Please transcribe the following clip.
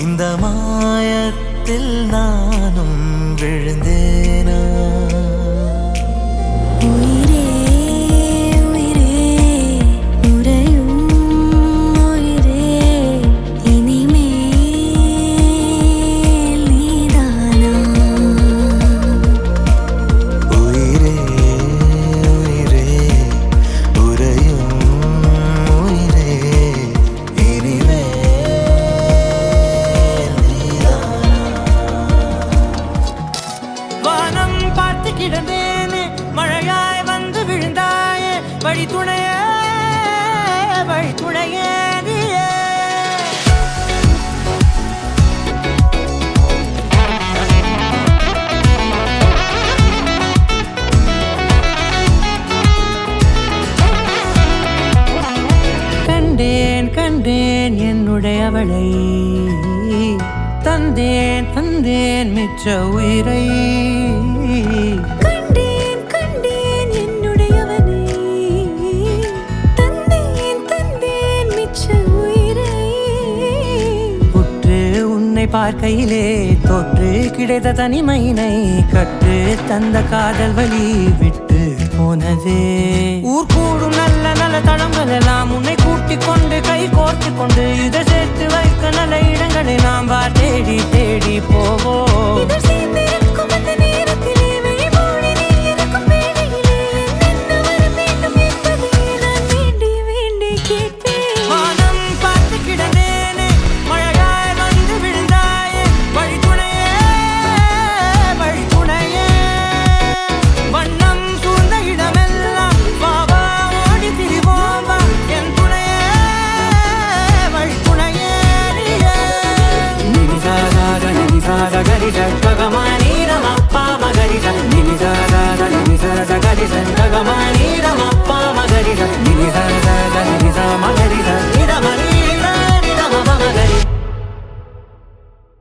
இந்த மாயத்தில் நானும் விழுந்தேனா உயிரே உயிரே உறையும் உயிரே இனிமேல் நீதானா உயிரே உயிரே உறையும் உயிரே இனிமேல் வானம் பார்த்து கிடந்தேனே மழையாய் வந்து விழுந்தாயே வழி துணையே நீயே கண்டேன் கண்டேன் என்னுடையவளை தந்தேன் தந்தேன் மிச்ச உயிரை கண்டேன் கண்டேன் என்னுடையவனை தந்தேன் தந்தேன் மிச்ச உயிரை உற்று உன்னை பார்க்கையிலே தொற்று கிடைத்த தனிமையினை கற்று தந்த காதல் வழி விட்டு போனதே ஊர் கூடும் நல்ல நல்ல தளங்கள் எல்லாம் உன்னை கூட்டிக் கொண்டு கை கோர்த்து கொண்டு இதை சேர்த்து வைக்க நல்ல இடங்களை நாம் தேடி தேடி போவோம் இதழ் சேர்ந்திருக்கும் அந்த நேரத்திலே விழிமூடி நீ இருக்கும் வேளையிலே என்ன வர வேண்டும் என்பதை நான் வேண்டி வேண்டி கேட்பேன் வானம் பார்த்து கிடந்தேனே மழையாய் வந்து விழுந்தாயே வழி துணையே வண்ணம் சூழ்ந்த இடமெல்லாம் வா வா ஓடி திரிவோம் வா என் துணையே வழி துணையே நினிசாத நினிசாத கரிச ககமானீரமப்பா மகரிச நினிசாத நினிசாத கரிச ககமானீரமப்பா மகரிச